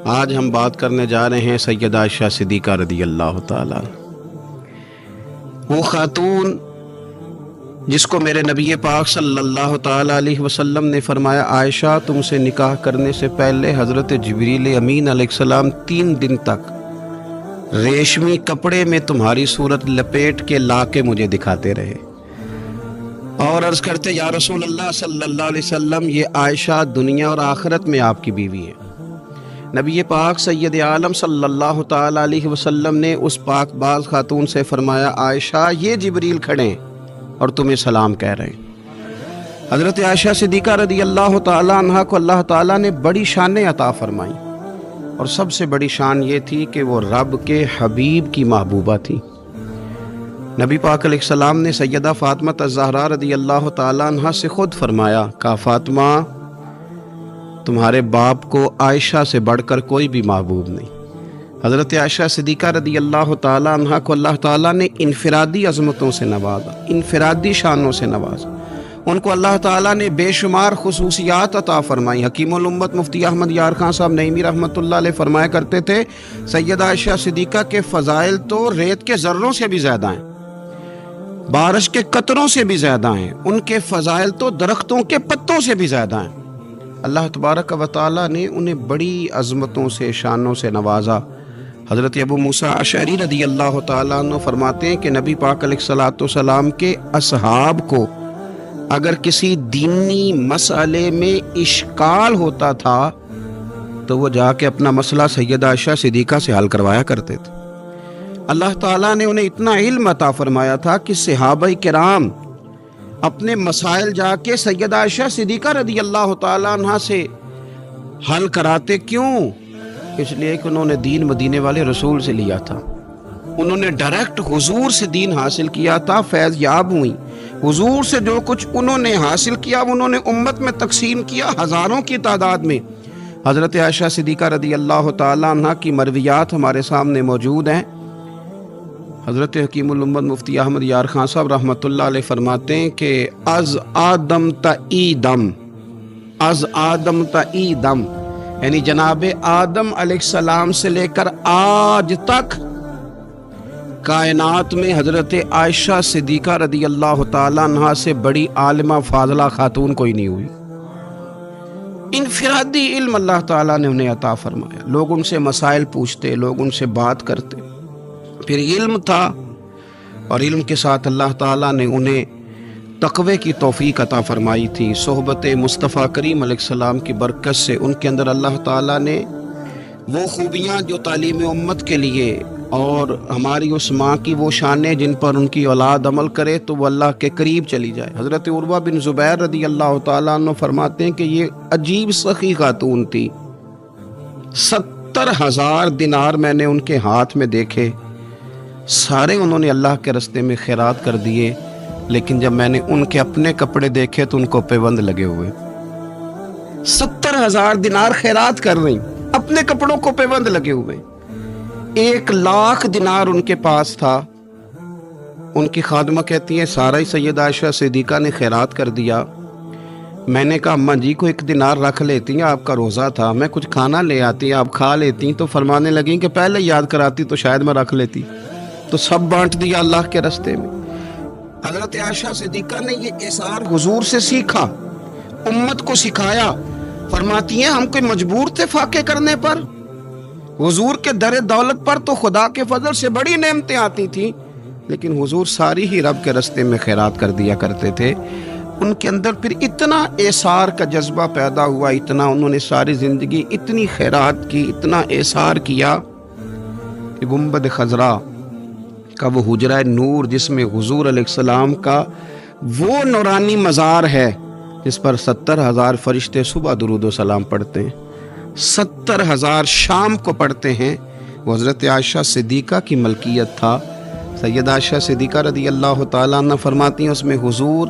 آج ہم بات کرنے جا رہے ہیں سیدہ عائشہ صدیقہ رضی اللہ تعالیٰ، وہ خاتون جس کو میرے نبی پاک صلی اللہ تعالیٰ علیہ وسلم نے فرمایا عائشہ تم سے نکاح کرنے سے پہلے حضرت جبریل امین علیہ السلام 3 دن تک ریشمی کپڑے میں تمہاری صورت لپیٹ کے لا کے مجھے دکھاتے رہے اور عرض کرتے یا رسول اللہ صلی اللہ علیہ وسلم یہ عائشہ دنیا اور آخرت میں آپ کی بیوی ہے۔ نبی پاک سید عالم صلی اللہ تعالیٰ علیہ وسلم نے اس پاک باز خاتون سے فرمایا عائشہ یہ جبریل کھڑے ہیں اور تمہیں سلام کہہ رہے ہیں۔ حضرت عائشہ صدیقہ رضی اللہ تعالیٰ عنہ کو اللہ تعالیٰ نے بڑی شانیں عطا فرمائیں، اور سب سے بڑی شان یہ تھی کہ وہ رب کے حبیب کی محبوبہ تھی۔ نبی پاک علیہ السلام نے سیدہ فاطمہ الزہرا رضی اللہ تعالیٰ عنہ سے خود فرمایا کہا فاطمہ تمہارے باپ کو عائشہ سے بڑھ کر کوئی بھی محبوب نہیں۔ حضرت عائشہ صدیقہ رضی اللہ تعالیٰ عنہ کو اللہ تعالیٰ نے انفرادی عظمتوں سے نوازا، انفرادی شانوں سے نوازا، ان کو اللہ تعالیٰ نے بے شمار خصوصیات عطا فرمائی۔ حکیم الامت مفتی احمد یار خان صاحب نعیمی رحمۃ اللہ علیہ فرمایا کرتے تھے سیدہ عائشہ صدیقہ کے فضائل تو ریت کے ذروں سے بھی زیادہ ہیں، بارش کے قطروں سے بھی زیادہ ہیں، ان کے فضائل تو درختوں کے پتوں سے بھی زیادہ ہیں۔ اللہ تبارک و تعالیٰ نے انہیں بڑی عظمتوں سے شانوں سے نوازا۔ حضرت ابو موسیٰ اشعری رضی اللہ تعالیٰ عنہ فرماتے ہیں کہ نبی پاک علیہ الصلوۃ والسلام کے اصحاب کو اگر کسی دینی مسئلے میں اشکال ہوتا تھا تو وہ جا کے اپنا مسئلہ سیدہ عائشہ صدیقہ سے حل کروایا کرتے تھے۔ اللہ تعالیٰ نے انہیں اتنا علم عطا فرمایا تھا کہ صحابہ کرام اپنے مسائل جا کے سیدہ عائشہ صدیقہ رضی اللہ تعالیٰ عنہ سے حل کراتے۔ کیوں؟ اس لیے کہ انہوں نے دین مدینے والے رسول سے لیا تھا، انہوں نے ڈائریکٹ حضور سے دین حاصل کیا تھا، فیض یاب ہوئی۔ حضور سے جو کچھ انہوں نے حاصل کیا انہوں نے امت میں تقسیم کیا ہزاروں کی تعداد میں۔ حضرت عائشہ صدیقہ رضی اللہ تعالیٰ عنہ کی مرویات ہمارے سامنے موجود ہیں۔ حضرت حکیم الامت مفتی احمد یار خان صاحب رحمۃ اللہ علیہ فرماتے ہیں کہ از آدم تا ایدم، از آدم تا ایدم یعنی جناب آدم علیہ السلام سے لے کر آج تک کائنات میں حضرت عائشہ صدیقہ رضی اللہ تعالیٰ عنہ سے بڑی عالمہ فاضلہ خاتون کوئی نہیں ہوئی۔ انفرادی علم اللہ تعالیٰ نے انہیں عطا فرمایا، لوگ ان سے مسائل پوچھتے، لوگ ان سے بات کرتے، پھر علم تھا، اور علم کے ساتھ اللہ تعالیٰ نے انہیں تقوی کی توفیق عطا فرمائی تھی۔ صحبت مصطفیٰ کریم علیہ السلام کی برکت سے ان کے اندر اللہ تعالیٰ نے وہ خوبیاں جو تعلیم امت کے لیے، اور ہماری اس ماں کی وہ شانیں جن پر ان کی اولاد عمل کرے تو وہ اللہ کے قریب چلی جائے۔ حضرت عروہ بن زبیر رضی اللہ تعالیٰ عنہ فرماتے ہیں کہ یہ عجیب سخی خاتون تھی، 70,000 دینار میں نے ان کے ہاتھ میں دیکھے، سارے انہوں نے اللہ کے راستے میں خیرات کر دیے، لیکن جب میں نے ان کے اپنے کپڑے دیکھے تو ان کو پیوند لگے ہوئے۔ 70,000 دینار خیرات کر رہی، اپنے کپڑوں کو پیوند لگے ہوئے۔ 1,00,000 دینار ان کے پاس تھا۔ ان کی خادمہ کہتی ہیں سارا ہی سیدہ عائشہ صدیقہ نے خیرات کر دیا۔ میں نے کہا اماں جی کو 1 دینار رکھ لیتی ہیں، آپ کا روزہ تھا، میں کچھ کھانا لے آتی، آپ کھا لیتی۔ تو فرمانے لگیں کہ پہلے یاد کراتی تو شاید میں رکھ لیتی، تو سب بانٹ دیا اللہ کے راستے میں۔ حضرت عائشہ صدیقہ نے یہ اثار حضور سے سیکھا، امت کو سکھایا۔ فرماتی ہیں ہم کوئی مجبور تھے فاقے کرنے پر، حضور کے در دولت پر تو خدا کے فضل سے بڑی نعمتیں آتی تھیں، لیکن حضور ساری ہی رب کے راستے میں خیرات کر دیا کرتے تھے۔ ان کے اندر پھر اتنا اثار کا جذبہ پیدا ہوا، اتنا انہوں نے ساری زندگی اتنی خیرات کی، اتنا اثار کیا کہ گنبد خضرا کا وہ حجرہ نور جس میں حضور علیہ السلام کا وہ نورانی مزار ہے جس پر 70,000 فرشتے صبح درود و سلام پڑھتے ہیں، 70,000 شام کو پڑھتے ہیں، وہ حضرت عائشہ صدیقہ کی ملکیت تھا۔ سیدہ عائشہ صدیقہ رضی اللہ تعالیٰ عنہ فرماتی ہیں اس میں حضور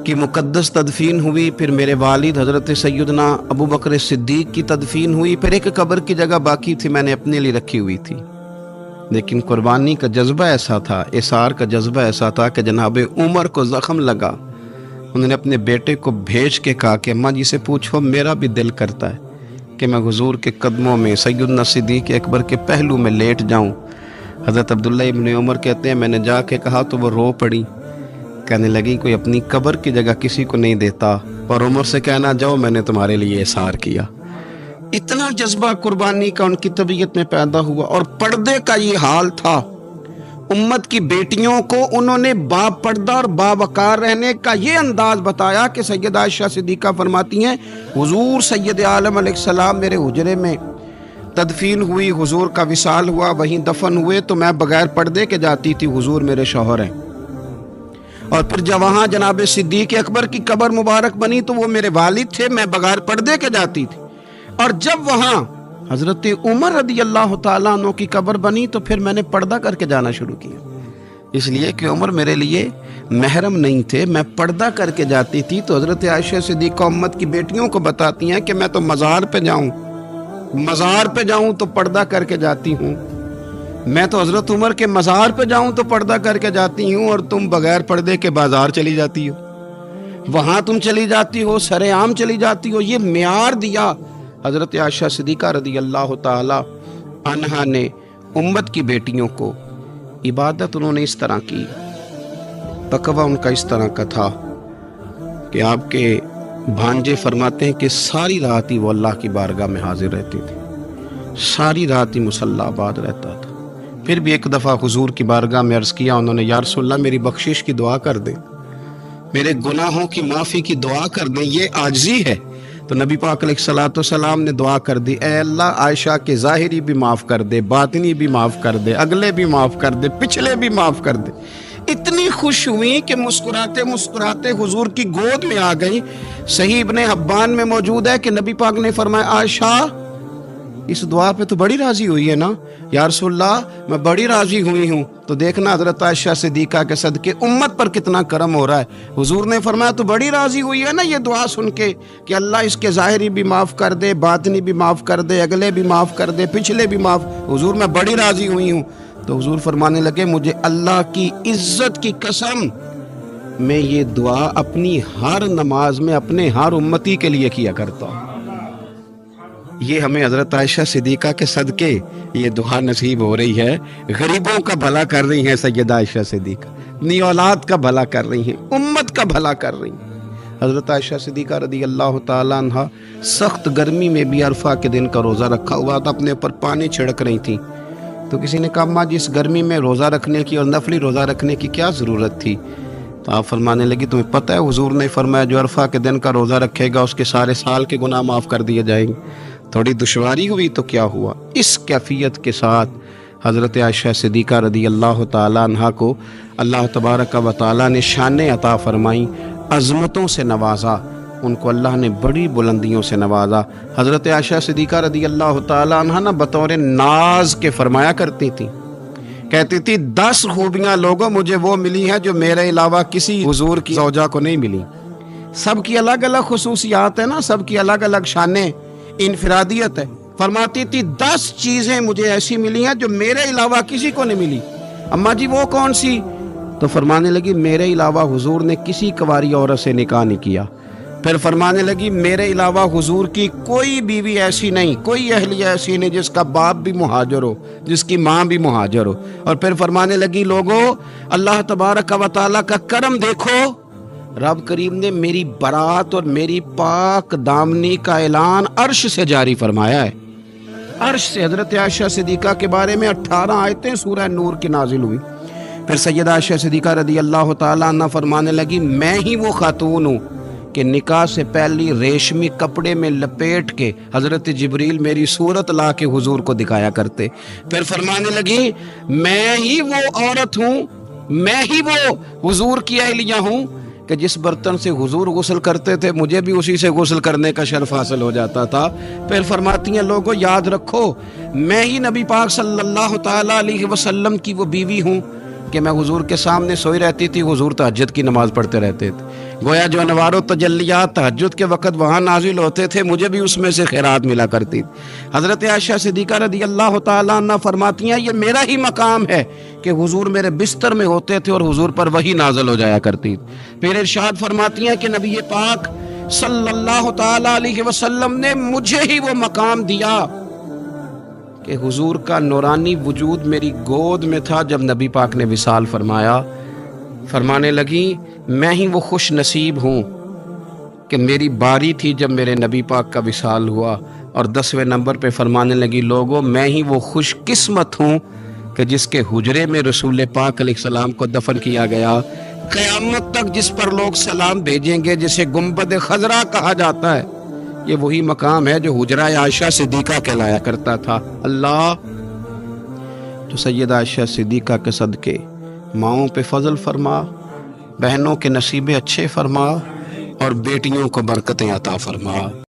کی مقدس تدفین ہوئی، پھر میرے والد حضرت سیدنا ابو بکر صدیق کی تدفین ہوئی، پھر ایک قبر کی جگہ باقی تھی میں نے اپنے لیے رکھی ہوئی تھی۔ لیکن قربانی کا جذبہ ایسا تھا، اثار کا جذبہ ایسا تھا کہ جناب عمر کو زخم لگا، انہوں نے اپنے بیٹے کو بھیج کے کہا کہ اماں جی سے پوچھو میرا بھی دل کرتا ہے کہ میں حضور کے قدموں میں سیدنا صدیق اکبر کے پہلو میں لیٹ جاؤں۔ حضرت عبداللہ ابن عمر کہتے ہیں میں نے جا کے کہا تو وہ رو پڑی، کہنے لگی کوئی اپنی قبر کی جگہ کسی کو نہیں دیتا، اور عمر سے کہنا جاؤ میں نے تمہارے لیے احسار کیا۔ اتنا جذبہ قربانی کا ان کی طبیعت میں پیدا ہوا، اور پردے کا یہ حال تھا۔ امت کی بیٹیوں کو انہوں نے با پردہ اور باوقار رہنے کا یہ انداز بتایا کہ سیدہ عائشہ صدیقہ فرماتی ہیں حضور سید عالم علیہ السلام میرے حجرے میں تدفین ہوئی، حضور کا وصال ہوا، وہیں دفن ہوئے تو میں بغیر پردے کے جاتی تھی، حضور میرے شوہر ہیں۔ اور پھر جب وہاں جناب صدیق اکبر کی قبر مبارک بنی تو وہ میرے والد تھے، میں بغیر پردے کے جاتی تھی۔ اور جب وہاں حضرت عمر رضی اللہ تعالیٰ عنہ کی قبر بنی تو پھر میں نے پردہ کر کے جانا شروع کیا، اس لیے کہ عمر میرے لیے محرم نہیں تھے، میں پردہ کر کے جاتی تھی۔ تو حضرت عائشہ صدیقہ امت کی بیٹیوں کو بتاتی ہیں کہ میں تو مزار پہ جاؤں تو پردہ کر کے جاتی ہوں، میں تو حضرت عمر کے مزار پہ جاؤں تو پردہ کر کے جاتی ہوں، اور تم بغیر پردے کے بازار چلی جاتی ہو، وہاں تم چلی جاتی ہو، سرے عام چلی جاتی ہو۔ یہ معیار دیا حضرت عائشہ صدیقہ رضی اللہ تعالی عنہا نے امت کی بیٹیوں کو۔ عبادت انہوں نے اس طرح کی، تقوی ان کا اس طرح کا تھا کہ آپ کے بھانجے فرماتے ہیں کہ ساری رات ہی وہ اللہ کی بارگاہ میں حاضر رہتی تھی، ساری رات ہی مصلی آباد رہتا تھا۔ پھر بھی ایک دفعہ حضور کی بارگاہ میں عرض کیا انہوں نے، یا رسول اللہ میری بخشش کی دعا کر دیں، میرے گناہوں کی معافی کی دعا کر دیں، یہ عاجزی ہے۔ تو نبی پاک علیہ الصلوۃ والسلام نے دعا کر دی، اے اللہ عائشہ کے ظاہری بھی معاف کر دے، باطنی بھی معاف کر دے، اگلے بھی معاف کر دے، پچھلے بھی معاف کر دے۔ اتنی خوش ہوئی کہ مسکراتے مسکراتے حضور کی گود میں آ گئی۔ صحیح ابن حبان میں موجود ہے کہ نبی پاک نے فرمایا عائشہ اس دعا پہ تو بڑی راضی ہوئی ہے نا؟ یا رسول اللہ میں بڑی راضی ہوئی ہوں۔ تو دیکھنا حضرت عائشہ صدیقہ کے صدقے امت پر کتنا کرم ہو رہا ہے۔ حضور نے فرمایا تو بڑی راضی ہوئی ہے نا یہ دعا سن کے کہ اللہ اس کے ظاہری بھی معاف کر دے، باطنی بھی معاف کر دے، اگلے بھی معاف کر دے، پچھلے بھی معاف۔ حضور میں بڑی راضی ہوئی ہوں۔ تو حضور فرمانے لگے مجھے اللہ کی عزت کی قسم میں یہ دعا اپنی ہر نماز میں اپنے ہر امتی کے لیے کیا کرتا ہوں۔ یہ ہمیں حضرت عائشہ صدیقہ کے صدقے یہ دعا نصیب ہو رہی ہے۔ غریبوں کا بھلا کر رہی ہیں سیدہ عائشہ صدیقہ، اپنی اولاد کا بھلا کر رہی ہیں، امت کا بھلا کر رہی ہیں۔ حضرت عائشہ صدیقہ رضی اللہ تعالیٰ عنہ سخت گرمی میں بھی عرفہ کے دن کا روزہ رکھا ہوا تھا، اپنے اوپر پانی چھڑک رہی تھی۔ تو کسی نے کہا اماں جی اس گرمی میں روزہ رکھنے کی اور نفلی روزہ رکھنے کی کیا ضرورت تھی؟ تو آپ فرمانے لگی تمہیں پتہ ہے حضور نے فرمایا جو عرفہ کے دن کا روزہ رکھے گا اس کے سارے سال کے گناہ معاف کر دیے جائیں گے۔ تھوڑی دشواری ہوئی تو کیا ہوا؟ اس کیفیت کے ساتھ حضرت عائشہ صدیقہ رضی اللہ تعالیٰ عنہا کو اللہ تبارک و تعالیٰ نے شانیں عطا فرمائیں، عظمتوں سے نوازا، ان کو اللہ نے بڑی بلندیوں سے نوازا۔ حضرت عائشہ صدیقہ رضی اللہ تعالیٰ عنہا نہ بطور ناز کے فرمایا کرتی تھی، کہتی تھی 10 خوبیاں لوگوں مجھے وہ ملی ہیں جو میرے علاوہ کسی حضور کی زوجہ کو نہیں ملی۔ سب کی الگ الگ خصوصیات ہیں نا، سب کی الگ الگ شانیں، انفرادیت ہے۔ فرماتی تھی 10 چیزیں مجھے ایسی ملی ہیں جو میرے علاوہ کسی کو نہیں ملی۔ اماں جی وہ کون سی؟ تو فرمانے لگی میرے علاوہ حضور نے کسی کنواری عورت سے نکاح نہیں کیا۔ پھر فرمانے لگی میرے علاوہ حضور کی کوئی بیوی ایسی نہیں، کوئی اہلیہ ایسی نہیں جس کا باپ بھی مہاجر ہو، جس کی ماں بھی مہاجر ہو۔ اور پھر فرمانے لگی لوگو اللہ تبارک و تعالیٰ کا کرم دیکھو، رب کریم نے میری برات اور میری پاک دامنی کا اعلان عرش سے جاری فرمایا ہے۔ عرش سے حضرت عائشہ صدیقہ کے بارے میں 18 آیتیں سورہ نور کی نازل ہوئی۔ پھر سیدہ عائشہ صدیقہ رضی اللہ تعالیٰ عنہ فرمانے لگی میں ہی وہ خاتون ہوں کہ نکاح سے پہلی ریشمی کپڑے میں لپیٹ کے حضرت جبریل میری صورت لا کے حضور کو دکھایا کرتے۔ پھر فرمانے لگی میں ہی وہ عورت ہوں، میں ہی وہ حضور کی اہلیہ ہوں کہ جس برتن سے حضور غسل کرتے تھے مجھے بھی اسی سے غسل کرنے کا شرف حاصل ہو جاتا تھا۔ پھر فرماتی ہیں لوگوں یاد رکھو میں ہی نبی پاک صلی اللہ تعالیٰ علیہ وسلم کی وہ بیوی ہوں کہ میں حضور کے سامنے سوئی رہتی تھی، حضور تہجد کی نماز پڑھتے رہتے تھے، گویا جو انوار و تجلیات تہجد کے وقت وہاں نازل ہوتے تھے مجھے بھی اس میں سے خیرات ملا کرتی تھی۔ حضرت عائشہ صدیقہ رضی اللہ تعالیٰ عنہ فرماتی ہیں یہ میرا ہی مقام ہے کہ حضور میرے بستر میں ہوتے تھے اور حضور پر وہی نازل ہو جایا کرتی تھی۔ پھر ارشاد فرماتی ہیں کہ نبی پاک صلی اللہ تعالی علیہ وسلم نے مجھے ہی وہ مقام دیا کہ حضور کا نورانی وجود میری گود میں تھا جب نبی پاک نے وصال فرمایا. فرمانے لگی میں ہی وہ خوش نصیب ہوں کہ میری باری تھی جب میرے نبی پاک کا وصال ہوا. اور 10ویں نمبر پہ فرمانے لگی لوگوں میں ہی وہ خوش قسمت ہوں کہ جس کے حجرے میں رسول پاک علیہ السلام کو دفن کیا گیا. قیامت تک جس پر لوگ سلام بھیجیں گے جسے گنبد خضرا کہا جاتا ہے یہ وہی مقام ہے جو حجرہ عائشہ صدیقہ کہلایا کرتا تھا. اللہ تو سیدہ عائشہ صدیقہ کے صدقے ماؤں پہ فضل فرما، بہنوں کے نصیبے اچھے فرما اور بیٹیوں کو برکتیں عطا فرما.